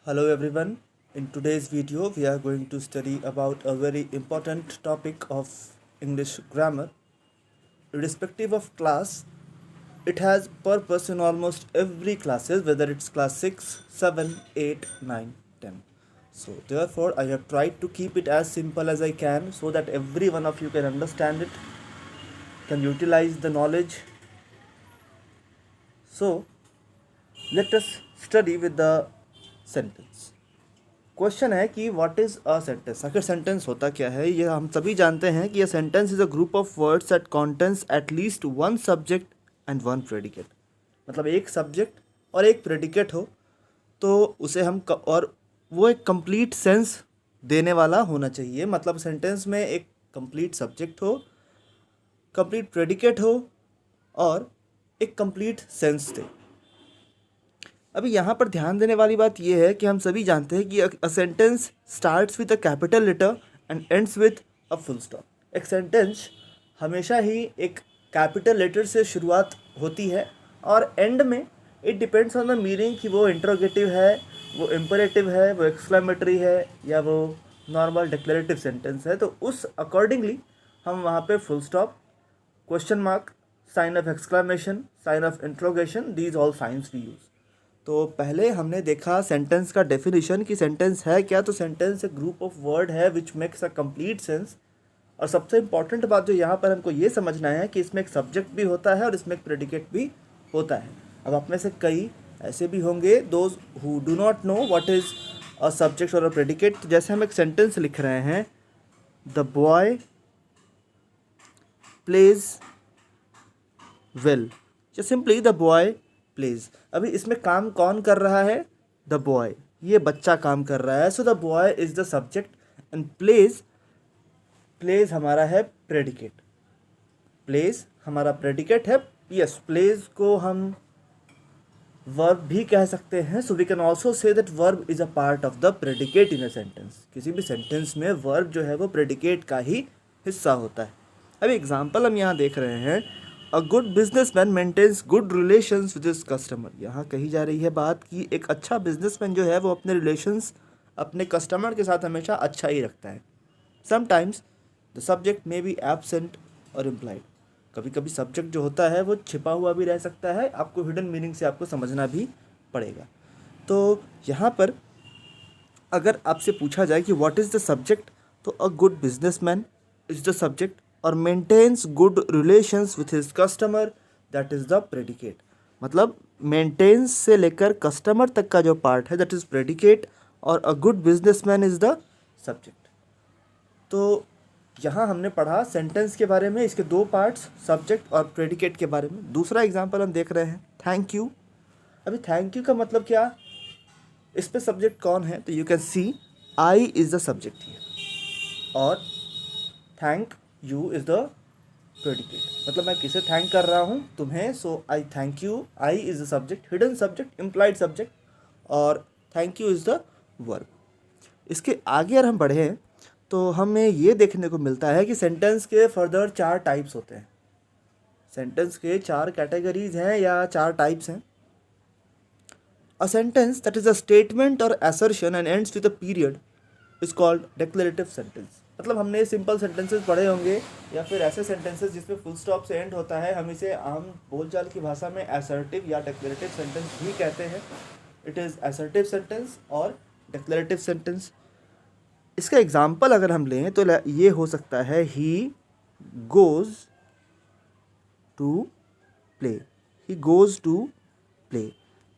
Hello everyone. In today's video, we are going to study about a very important topic of English grammar. Irrespective of class, it has purpose in almost every classes, whether it's class 6, 7, 8, 9, 10. So therefore, I have tried to keep it as simple as I can so that every one of you can understand it, can utilize the knowledge. So let us study with the sentence. Question है कि what is a sentence. आखिर sentence होता क्या है, ये हम सभी जानते हैं कि ये sentence is a group of words that contains at least one subject and one predicate. मतलब एक सब्जेक्ट और एक प्रेडिकेट हो तो उसे हम और वो एक कंप्लीट सेंस देने वाला होना चाहिए। मतलब सेंटेंस में एक कंप्लीट सब्जेक्ट हो, कंप्लीट प्रेडिकेट हो और एक कंप्लीट सेंस दे। अभी यहाँ पर ध्यान देने वाली बात यह है कि हम सभी जानते हैं कि a sentence starts with a capital letter and ends with a full stop. एक सेंटेंस हमेशा ही एक कैपिटल लेटर से शुरुआत होती है और एंड में it depends on the meaning कि वो इंट्रोगेटिव है, वो इम्परेटिव है, वो एक्सक्लेमेटरी है या वो नॉर्मल डिक्लेरेटिव सेंटेंस है। तो उस अकॉर्डिंगली हम वहाँ पे full stop, question mark, sign of exclamation, sign of interrogation, these all signs we use. तो पहले हमने देखा सेंटेंस का डेफिनेशन कि सेंटेंस है क्या। तो सेंटेंस एक ग्रुप ऑफ वर्ड है which makes a complete sense. और सबसे इंपॉर्टेंट बात जो यहाँ पर हमको ये समझना है कि इसमें एक सब्जेक्ट भी होता है और इसमें एक प्रेडिकेट भी होता है। अब आप में से कई ऐसे भी होंगे those who do not know what is a subject or a predicate. तो जैसे हम एक सेंटेंस लिख रहे हैं, द बॉय प्लेज वेल, या सिंपली द बॉय प्लेज। अभी इसमें काम कौन कर रहा है? द बॉय, ये बच्चा काम कर रहा है। So the boy is the subject and plays, plays हमारा है प्रेडिकेट। प्लेज हमारा प्रेडिकेट है। यस, प्लेज को हम वर्ब भी कह सकते हैं। So we can also say that verb is a part of the predicate in a sentence. किसी भी सेंटेंस में वर्ब जो है वो प्रेडिकेट का ही हिस्सा होता है। अभी एग्जाम्पल हम यहाँ देख रहे हैं, a good businessman maintains good relations with his customer. यहाँ कही जा रही है बात कि एक अच्छा बिजनेसमैन जो है वो अपने रिलेशंस अपने कस्टमर के साथ हमेशा अच्छा ही रखता है। Sometimes the subject may be absent और इम्प्लाइड। कभी कभी सब्जेक्ट जो होता है वो छिपा हुआ भी रह सकता है, आपको हिडन मीनिंग से आपको समझना भी पड़ेगा। तो यहाँ पर अगर आपसे पूछा जाए कि व्हाट इज़ द सब्जेक्ट, तो a good businessman is the subject और maintains good relations with his customer, that is the predicate. मतलब मेंटेन्स से लेकर कस्टमर तक का जो पार्ट है दैट इज़ प्रेडिकेट और अ good businessman is the subject. तो यहाँ हमने पढ़ा सेंटेंस के बारे में, इसके दो पार्ट्स, सब्जेक्ट और प्रेडिकेट के बारे में। दूसरा एग्जांपल हम देख रहे हैं, थैंक यू। अभी थैंक यू का मतलब क्या, इस पे सब्जेक्ट कौन है? तो you can see I is the subject here और thank you is the predicate. मतलब मैं किसे थैंक कर रहा हूँ? तुम्हें। So I thank you, I is the subject, hidden subject, implied subject, और thank you is the verb. इसके आगे अगर हम बढ़ें तो हमें ये देखने को मिलता है कि सेंटेंस के फर्दर चार टाइप्स होते हैं। सेंटेंस के चार कैटेगरीज हैं या चार टाइप्स हैं। A sentence that is a statement or assertion and ends with a period is called declarative sentence. मतलब हमने सिंपल सेंटेंसेस पढ़े होंगे या फिर ऐसे सेंटेंसेस जिसमें फुल स्टॉप से एंड होता है, हम इसे आम बोलचाल की भाषा में असर्टिव या डिक्लेरेटिव सेंटेंस भी कहते हैं। इट इज़ असर्टिव सेंटेंस और डिक्लेरेटिव सेंटेंस। इसका एग्जाम्पल अगर हम लें तो ये हो सकता है, he goes to play, he goes to play.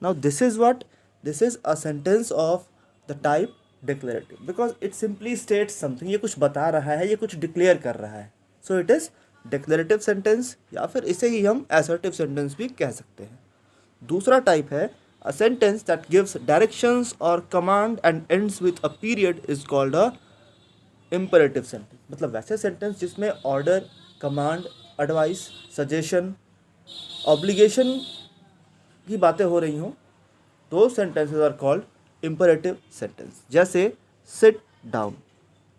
Now this is what, this is a sentence of the type declarative because it simply states something. ये कुछ बता रहा है, ये कुछ डिक्लेयर कर रहा है। सो इट इज़ डिक्लेरेटिव सेंटेंस या फिर इसे ही हम असर्टिव सेंटेंस भी कह सकते हैं। दूसरा टाइप है a sentence that gives directions or command and ends with a period is called a imperative sentence। मतलब वैसे सेंटेंस जिसमें order, command, advice, suggestion, obligation की बातें हो रही हों, दो sentences are called imperative sentence. जैसे sit down.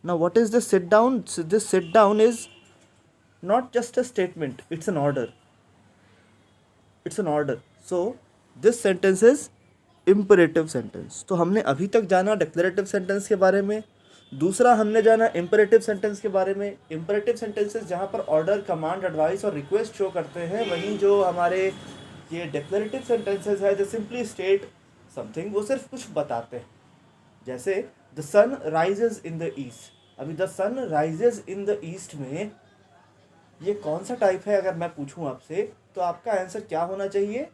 Now what is this sit down? This sit down is not just a statement, it's an order, it's an order. So this sentence is imperative sentence. तो हमने अभी तक जाना declarative sentence के बारे में, दूसरा हमने जाना इम्परेटिव सेंटेंस के बारे में। इम्परेटिव सेंटेंसेस जहाँ पर ऑर्डर, कमांड, एडवाइस और रिक्वेस्ट शो करते हैं, वहीं जो हमारे ये डिक्लेरेटिव सेंटेंसेस है जो सिंपली स्टेट समथिंग, वो सिर्फ कुछ बताते हैं। जैसे the sun rises in the east. अभी the sun rises in the east में ये कौन सा टाइप है अगर मैं पूछूं आपसे, तो आपका आंसर क्या होना चाहिए?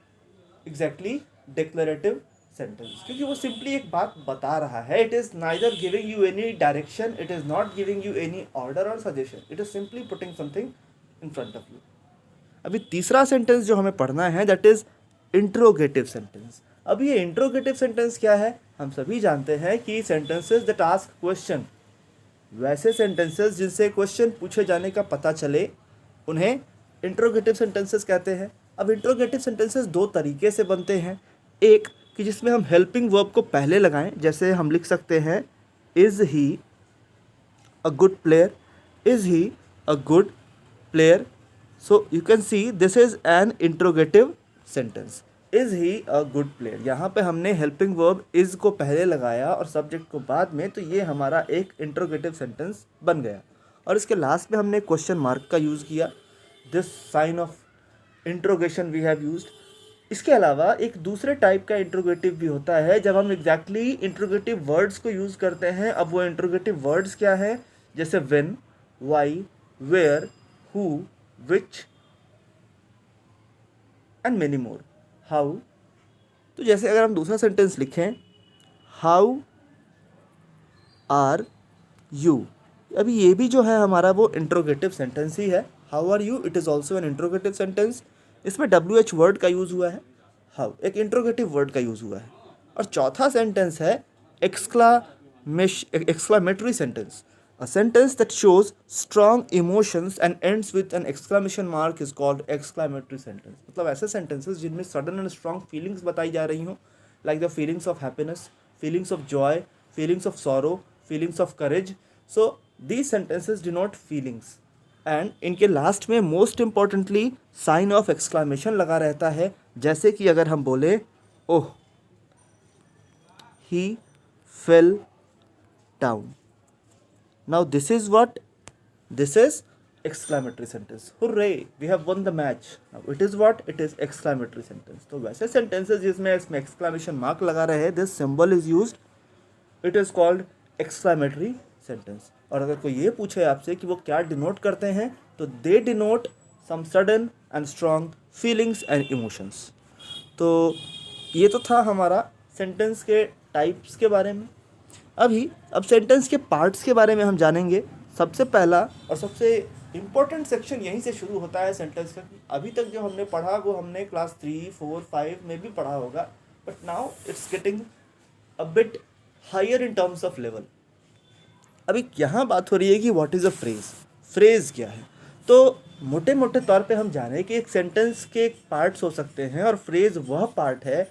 एग्जैक्टली डिक्लेरेटिव सेंटेंस, क्योंकि वो सिंपली एक बात बता रहा है। It is neither giving you any direction, it is not giving you any order or suggestion, it is simply putting something in front of you. अभी तीसरा सेंटेंस जो हमें पढ़ना है दैट इज इंट्रोगेटिव सेंटेंस। अब ये इंट्रोगेटिव सेंटेंस क्या है? हम सभी जानते हैं कि सेंटेंसेस दैट आस्क क्वेश्चन, वैसे सेंटेंसेस जिनसे क्वेश्चन पूछे जाने का पता चले, उन्हें इंट्रोगेटिव सेंटेंसेस कहते हैं। अब इंट्रोगेटिव सेंटेंसेस दो तरीके से बनते हैं। एक कि जिसमें हम हेल्पिंग वर्ब को पहले लगाएं, जैसे हम लिख सकते हैं is he a good player, is he a good player. So you can see this is an interrogative sentence, is he a good player. यहाँ पे हमने हेल्पिंग वर्ब इज़ को पहले लगाया और सब्जेक्ट को बाद में, तो ये हमारा एक इंट्रोगेटिव सेंटेंस बन गया। और इसके लास्ट में हमने क्वेश्चन मार्क का यूज़ किया, this sign of interrogation we have used. इसके अलावा एक दूसरे टाइप का इंट्रोगेटिव भी होता है जब हम एग्जैक्टली इंट्रोगेटिव वर्ड्स को यूज़ करते हैं। अब वो इंट्रोगेटिव वर्ड्स क्या है? जैसे when, why, where, who, which and many more, how. तो जैसे अगर हम दूसरा सेंटेंस लिखें, हाउ आर यू, अभी ये भी जो है हमारा वो इंट्रोगेटिव सेंटेंस ही है। How are you, it is also an interrogative sentence. इसमें WH वर्ड का यूज़ हुआ है, हाउ एक इंट्रोगेटिव वर्ड का यूज़ हुआ है। और चौथा सेंटेंस है exclamatory sentence, a sentence that shows strong emotions and ends with an exclamation mark is called exclamatory sentence. मतलब ऐसे सेंटेंसेस जिनमें सडन एंड स्ट्रॉन्ग फीलिंग्स बताई जा रही हों, like the feelings of happiness, feelings of joy, feelings of sorrow, feelings of courage. So these sentences denote feelings, and इनके last में most importantly sign of exclamation लगा रहता है। जैसे कि अगर हम बोले oh he fell down, now this is what, this is exclamatory sentence. Hurray, we have won the match. Now it is what, it is exclamatory sentence. तो वैसे सेंटेंसेस जिसमें इसमें एक्सक्लामेशन मार्क लगा रहे हैं, this symbol is used, it is called exclamatory sentence. और अगर कोई ये पूछे आपसे कि वो क्या डिनोट करते हैं, तो they denote some sudden and strong feelings and emotions. तो ये तो था हमारा सेंटेंस के टाइप्स के बारे में। अब सेंटेंस के पार्ट्स के बारे में हम जानेंगे। सबसे पहला और सबसे इम्पोर्टेंट सेक्शन यहीं से शुरू होता है सेंटेंस का। अभी तक जो हमने पढ़ा वो हमने क्लास 3, 4, 5 में भी पढ़ा होगा, but now it's getting a bit higher in terms of level. अभी यहाँ बात हो रही है कि what is a phrase, phrase क्या है। तो मोटे मोटे तौर पे हम जाने कि एक सेंटेंस के पार्ट्स हो सकते हैं, और फ्रेज वह पार्ट है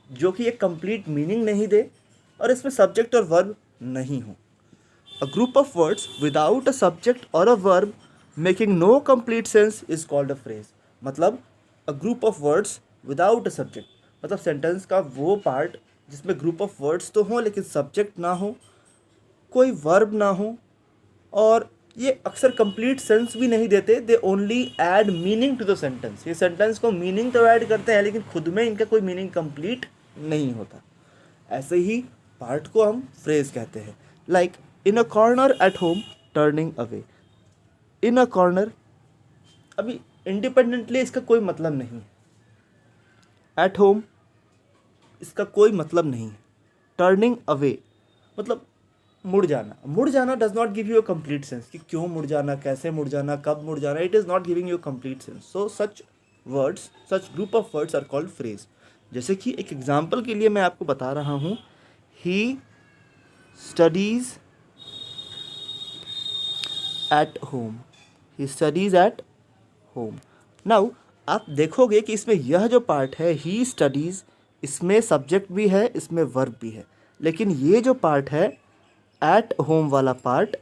जो कि एक कंप्लीट मीनिंग नहीं दे और इसमें सब्जेक्ट और वर्ब नहीं हो। A group of words without a subject or a verb making no complete sense is called a phrase. मतलब a group of words without a subject, मतलब सेंटेंस का वो part जिसमें ग्रुप ऑफ वर्ड्स तो हों लेकिन सब्जेक्ट ना हो, कोई वर्ब ना हो, और ये अक्सर कंप्लीट सेंस भी नहीं देते। They only add meaning to the sentence. ये सेंटेंस को मीनिंग तो ऐड करते हैं लेकिन खुद में इनका कोई मीनिंग कंप्लीट नहीं होता। ऐसे ही पार्ट को हम फ्रेज कहते हैं। Like in a corner at home turning away. In a corner, अभी इंडिपेंडेंटली इसका कोई मतलब नहीं है। एट होम, इसका कोई मतलब नहीं है। टर्निंग अवे मतलब मुड़ जाना। मुड़ जाना does not give you a complete sense कि क्यों मुड़ जाना, कैसे मुड़ जाना, कब मुड़ जाना। It is not giving you complete sense. So such words, such group of words are called phrase. जैसे कि एक एग्जाम्पल के लिए मैं आपको बता रहा हूँ, he studies at home, he studies at home. Now आप देखोगे कि इसमें यह जो पार्ट है ही स्टडीज़, इसमें सब्जेक्ट भी है, इसमें वर्ब भी है, लेकिन ये जो पार्ट है एट होम वाला part,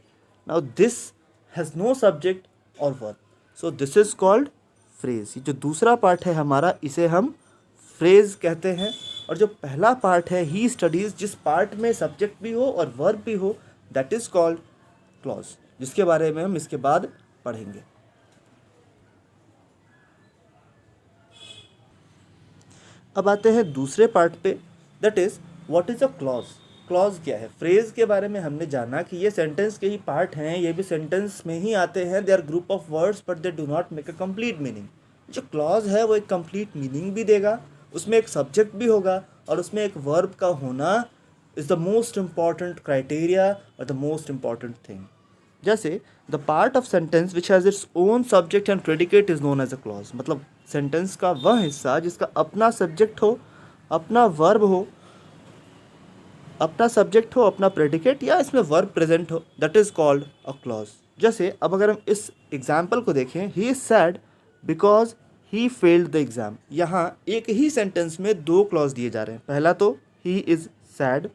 now this has no subject or verb, so this is called phrase. ये जो दूसरा पार्ट है हमारा, इसे हम फ्रेज कहते हैं। और जो पहला पार्ट है ही स्टडीज, जिस पार्ट में सब्जेक्ट भी हो और वर्ब भी हो, दैट इज कॉल्ड क्लॉज, जिसके बारे में हम इसके बाद पढ़ेंगे। अब आते हैं दूसरे पार्ट पे, that is what is a clause. Clause क्या है? फ्रेज के बारे में हमने जाना कि ये सेंटेंस के ही पार्ट हैं, ये भी सेंटेंस में ही आते हैं, they are group of words but they do not make a complete meaning. जो क्लॉज है वो एक कंप्लीट मीनिंग भी देगा, उसमें एक सब्जेक्ट भी होगा और उसमें एक वर्ब का होना is the most important criteria और द मोस्ट इंपॉर्टेंट थिंग। जैसे the part of sentence which has its own subject and predicate is known as a clause. मतलब सेंटेंस का वह हिस्सा जिसका अपना सब्जेक्ट हो, अपना वर्ब हो, अपना सब्जेक्ट हो, अपना प्रेडिकेट या इसमें वर्ब प्रेजेंट हो, that is called a clause. जैसे अब अगर हम इस एग्जाम्पल को देखें, he is sad because he failed the exam. यहाँ एक ही सेंटेंस में दो क्लॉज दिए जा रहे हैं। पहला तो ही इज सैड,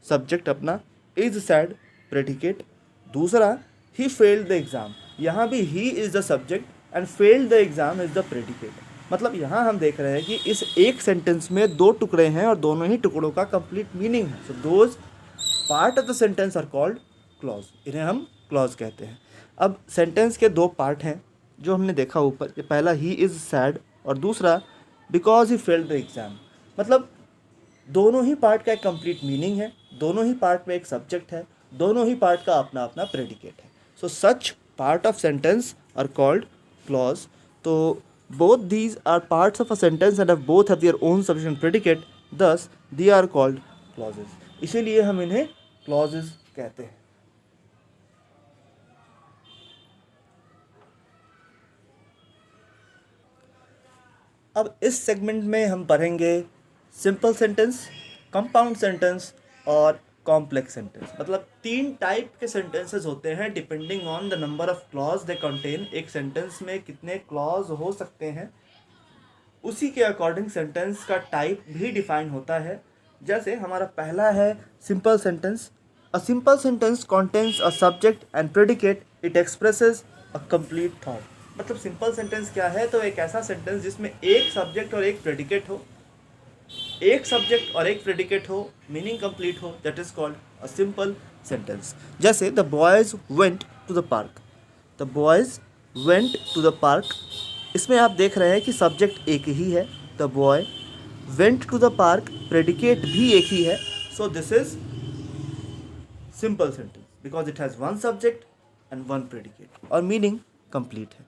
सब्जेक्ट अपना, इज सैड प्रेडिकेट। दूसरा ही फेल्ड द एग्जाम, यहाँ भी he is the subject and failed the exam is the predicate. मतलब यहाँ हम देख रहे हैं कि इस एक सेंटेंस में दो टुकड़े हैं और दोनों ही टुकड़ों का कंप्लीट मीनिंग है। So those part of the sentence are called clause, इन्हें हम क्लॉज कहते हैं। अब सेंटेंस के दो पार्ट हैं जो हमने देखा ऊपर, पहला ही इज़ सैड और दूसरा because he failed the exam. मतलब दोनों ही पार्ट का एक कंप्लीट मीनिंग है, दोनों ही पार्ट में एक सब्जेक्ट है, दोनों ही पार्ट का अपना अपना प्रेडिकेट है। So such part of sentence are called clause. तो both these are parts of a sentence and have both have their own subject and predicate, thus they are called clauses। इसीलिए हम इन्हें clauses कहते हैं। अब इस segment में हम पढ़ेंगे सिंपल सेंटेंस, कंपाउंड सेंटेंस और कॉम्प्लेक्स सेंटेंस। मतलब तीन टाइप के सेंटेंसेस होते हैं depending on the number of clause they contain. एक सेंटेंस में कितने क्लॉज हो सकते हैं उसी के अकॉर्डिंग सेंटेंस का टाइप भी डिफाइन होता है। जैसे हमारा पहला है simple sentence. A simple sentence contains a subject and predicate, it expresses a complete thought. मतलब सिंपल सेंटेंस क्या है? तो एक ऐसा सेंटेंस जिसमें एक सब्जेक्ट और एक प्रेडिकेट हो, एक सब्जेक्ट और एक प्रेडिकेट हो, मीनिंग कंप्लीट हो, that is called a simple sentence. जैसे the boys went to the park. The boys went to the park, इसमें आप देख रहे हैं कि सब्जेक्ट एक ही है, the boy, went to the park, predicate भी एक ही है। So this is simple sentence because it has one subject and one predicate और मीनिंग कंप्लीट है।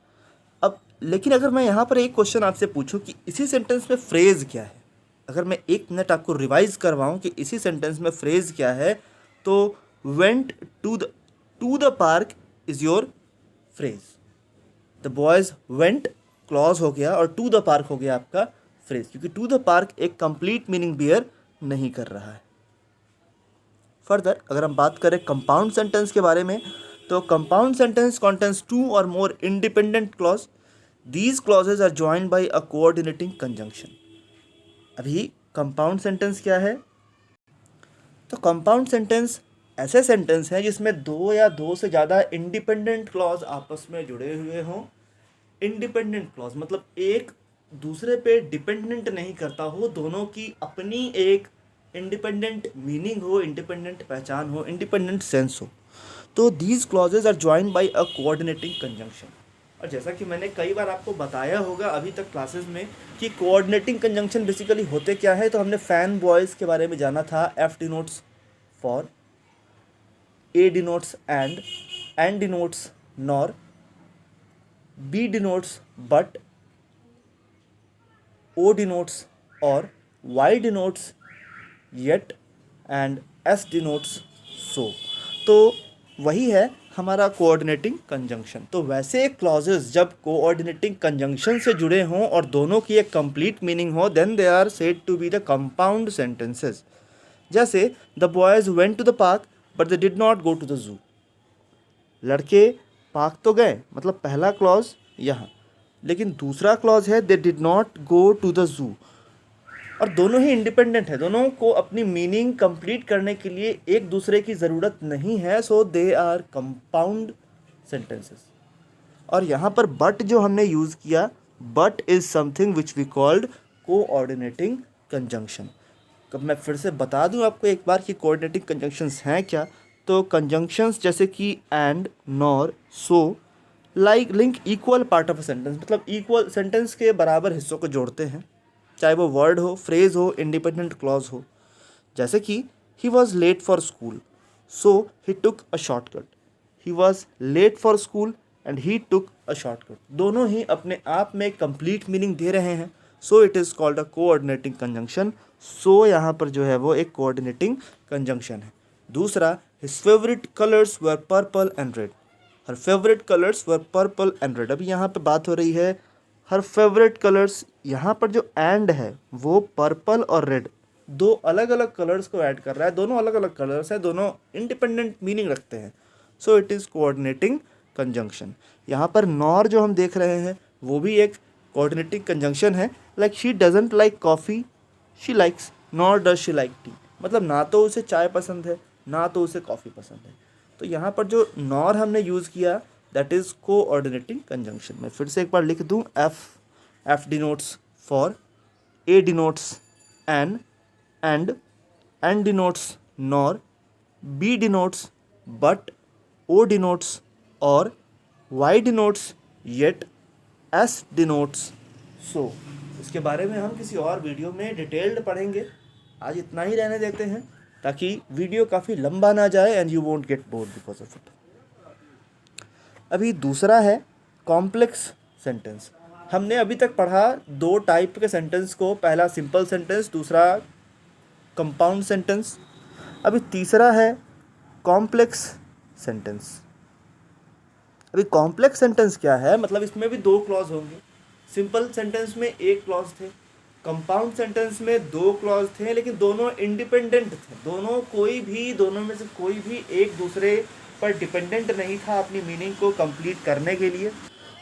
अब लेकिन अगर मैं यहाँ पर एक क्वेश्चन आपसे पूछूं कि इसी सेंटेंस में फ्रेज क्या है, अगर मैं एक मिनट आपको रिवाइज करवाऊँ कि इसी सेंटेंस में फ्रेज क्या है, तो went to the park is your phrase. The boys went clause हो गया और टू द पार्क हो गया आपका फ्रेज, क्योंकि टू द पार्क एक कंप्लीट मीनिंग बियर नहीं कर रहा है। फर्दर अगर हम बात करें कंपाउंड सेंटेंस के बारे में, तो कंपाउंड सेंटेंस कंटेन्स टू और more independent clause. These clauses are joined by a coordinating conjunction. अभी कंपाउंड सेंटेंस क्या है? तो कंपाउंड सेंटेंस ऐसे सेंटेंस हैं जिसमें दो या दो से ज़्यादा इंडिपेंडेंट क्लॉज आपस में जुड़े हुए हों। इंडिपेंडेंट क्लॉज मतलब एक दूसरे पे डिपेंडेंट नहीं करता हो, दोनों की अपनी एक इंडिपेंडेंट मीनिंग हो, इंडिपेंडेंट पहचान हो, इंडिपेंडेंट सेंस हो। तो these clauses are joined by a coordinating conjunction. और जैसा कि मैंने कई बार आपको बताया होगा अभी तक क्लासेस में कि कोऑर्डिनेटिंग कंजंक्शन बेसिकली होते क्या है, तो हमने फैन बॉयज़ के बारे में जाना था। F denotes for, A denotes and denotes nor, B denotes but, O denotes or, Y denotes yet and S denotes so। तो वही है हमारा कोऑर्डिनेटिंग कंजंक्शन। तो वैसे क्लॉजेस जब कोऑर्डिनेटिंग कंजंक्शन से जुड़े हों और दोनों की एक कंप्लीट मीनिंग हो, then they are said to be the compound sentences. जैसे the boys went to the park but they did not go to the zoo. लड़के पार्क तो गए, मतलब पहला क्लॉज यहाँ, लेकिन दूसरा क्लॉज है they did not go to the zoo. और दोनों ही इंडिपेंडेंट है, दोनों को अपनी मीनिंग कंप्लीट करने के लिए एक दूसरे की ज़रूरत नहीं है। So they are compound sentences. और यहाँ पर बट जो हमने यूज़ किया, but is something which we called coordinating conjunction. कब मैं फिर से बता दूं आपको एक बार कि कोऑर्डिनेटिंग कंजंक्शंस हैं क्या, तो कंजंक्शंस जैसे कि and, nor, so, like, link equal part of a sentence, मतलब इक्वल सेंटेंस के बराबर हिस्सों को जोड़ते हैं, चाहे वो वर्ड हो, फ्रेज हो, इंडिपेंडेंट क्लॉज हो। जैसे कि he was late for school so he took a shortcut, he was late for school and he took a shortcut, दोनों ही अपने आप में कंप्लीट मीनिंग दे रहे हैं। So it is called a coordinating conjunction. So यहाँ पर जो है वो एक कोऑर्डिनेटिंग कंजंक्शन है। दूसरा, his favourite colours were purple and red, her favourite colours were purple and red. अभी यहाँ पे बात हो रही है हर फेवरेट कलर्स, यहाँ पर जो एंड है वो पर्पल और रेड दो अलग अलग कलर्स को ऐड कर रहा है, दोनों अलग अलग कलर्स हैं, दोनों इंडिपेंडेंट मीनिंग रखते हैं। So it is coordinating conjunction. यहाँ पर नॉर जो हम देख रहे हैं वो भी एक कोऑर्डिनेटिंग कंजंक्शन है। Like she doesn't like coffee she likes, nor does she like T, मतलब ना तो उसे चाय पसंद है ना तो उसे कॉफ़ी पसंद है। तो यहाँ पर जो नॉर हमने यूज़ किया दैट इज़ कोऑर्डिनेटिंग कंजंक्शन। मैं फिर से एक बार लिख दूँ, F denotes for, A denotes N and denotes nor, B denotes but, O denotes or, Y denotes yet, S denotes so. इसके बारे में हम किसी और वीडियो में डिटेल्ड पढ़ेंगे, आज इतना ही रहने देते हैं ताकि वीडियो काफ़ी लंबा ना जाए and you won't get bored because of it. अभी दूसरा है कॉम्प्लेक्स सेंटेंस। हमने अभी तक पढ़ा दो टाइप के सेंटेंस को, पहला सिंपल सेंटेंस, दूसरा कंपाउंड सेंटेंस। अभी तीसरा है कॉम्प्लेक्स सेंटेंस। अभी कॉम्प्लेक्स सेंटेंस क्या है, मतलब इसमें भी दो क्लॉज होंगे। सिंपल सेंटेंस में एक क्लॉज थे, कंपाउंड सेंटेंस में दो क्लॉज थे, लेकिन दोनों इंडिपेंडेंट थे, दोनों में से कोई भी एक दूसरे पर डिपेंडेंट नहीं था अपनी मीनिंग को कंप्लीट करने के लिए।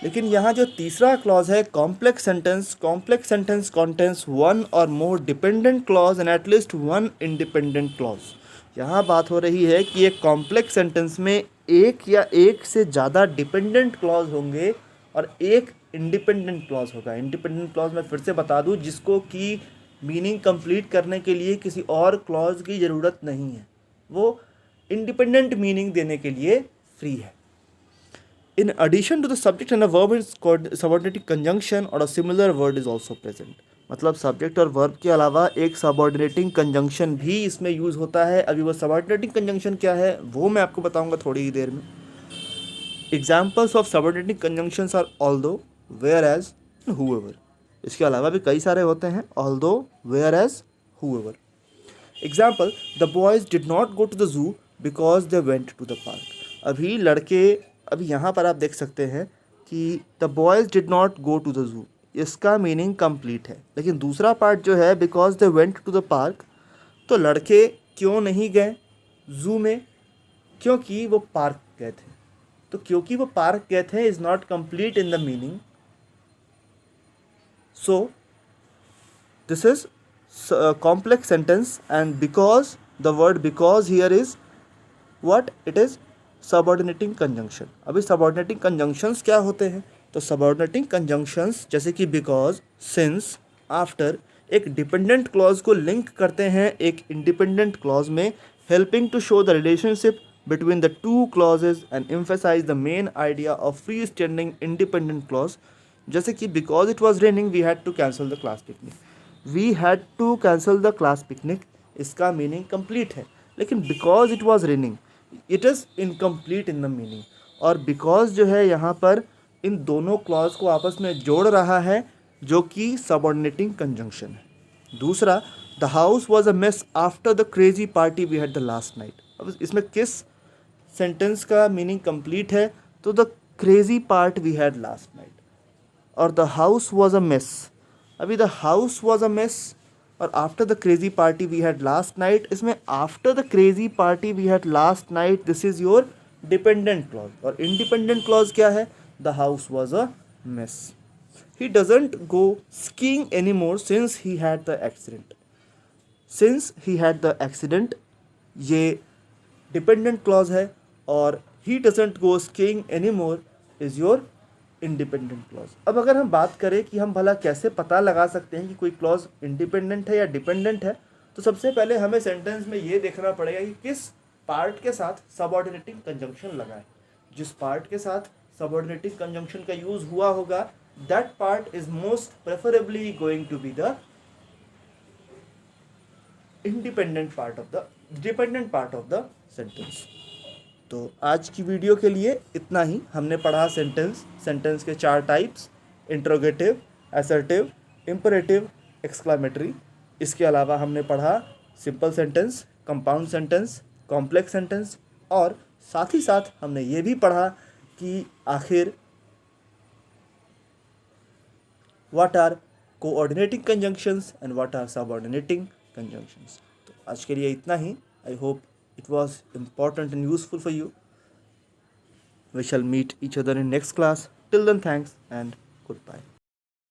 लेकिन यहाँ जो तीसरा क्लॉज है कॉम्प्लेक्स सेंटेंस कॉन्टेंस वन और मोर dependent clause and at least one independent clause. यहाँ बात हो रही है कि एक कॉम्प्लेक्स सेंटेंस में एक या एक से ज़्यादा डिपेंडेंट क्लॉज होंगे और एक इंडिपेंडेंट क्लॉज होगा। इंडिपेंडेंट क्लॉज मैं फिर से बता दूँ, जिसको कि मीनिंग कंप्लीट करने के लिए किसी और क्लॉज की ज़रूरत नहीं है, वो इंडिपेंडेंट मीनिंग देने के लिए फ्री है। In addition to the subject and a verb is subordinating conjunction or a similar word is also present। मतलब सब्जेक्ट और वर्ब के अलावा एक सबऑर्डिनेटिंग कंजंक्शन भी इसमें यूज़ होता है। अभी वो सबऑर्डिनेटिंग कंजंक्शन क्या है वो मैं आपको बताऊंगा थोड़ी ही देर में। Examples of subordinating conjunctions are although, whereas, however. इसके अलावा भी कई सारे होते हैं, although, whereas, however. Example, the boys did not go to the zoo because they went to the park. अभी यहाँ पर आप देख सकते हैं कि the boys did not go to the zoo, इसका मीनिंग कंप्लीट है। लेकिन दूसरा पार्ट जो है because they went to the park, तो लड़के क्यों नहीं गए जू में, क्योंकि वो पार्क गए थे। तो क्योंकि वो पार्क गए थे is not complete in the meaning. So this is complex sentence, and because the word because here is what it is subordinating conjunction। अभी subordinating conjunctions क्या होते हैं, तो subordinating conjunctions जैसे कि because, since, after एक dependent clause को link करते हैं एक independent clause में, helping to show the relationship between the two clauses and emphasize the main idea of freestanding independent clause। जैसे कि because it was raining we had to cancel the class picnic, we had to cancel the class picnic, इसका meaning complete है। लेकिन because it was raining it is incomplete in the meaning. और because जो है यहाँ पर इन दोनों clause को आपस में जोड़ रहा है, जो कि सबऑर्डिनेटिंग कंजंक्शन है। दूसरा, the house was a mess after the crazy party we had the last night. अब इसमें किस सेंटेंस का मीनिंग कंप्लीट है, तो the crazy part we had last night, और the house was a mess. अभी the house was a mess और after the crazy party we had last night, इसमें after the crazy party we had last night this is your dependent clause. और independent clause क्या है, the house was a mess. He doesn't go skiing any more since he had the accident. Since he had the accident ये dependent clause है, और he doesn't go skiing any more is your independent clause. अब अगर हम बात करें कि हम भला कैसे पता लगा सकते हैं कि कोई क्लॉज इंडिपेंडेंट है या डिपेंडेंट है, तो सबसे पहले हमें सेंटेंस में ये देखना पड़ेगा कि किस पार्ट के साथ सबऑर्डिनेटिंग कंजंक्शन लगा है। जिस पार्ट के साथ सबऑर्डिनेटिंग कंजंक्शन का यूज हुआ होगा, that part is most preferably going to be the independent part of the dependent part of the sentence. तो आज की वीडियो के लिए इतना ही। हमने पढ़ा सेंटेंस के 4 types, interrogative, assertive, imperative, exclamatory. इसके अलावा हमने पढ़ा simple sentence, compound sentence, complex sentence, और साथ ही साथ हमने ये भी पढ़ा कि आखिर what are coordinating conjunctions and what are subordinating conjunctions. तो आज के लिए इतना ही। I hope it was important and useful for you. We shall meet each other in next class. Till then, thanks and goodbye.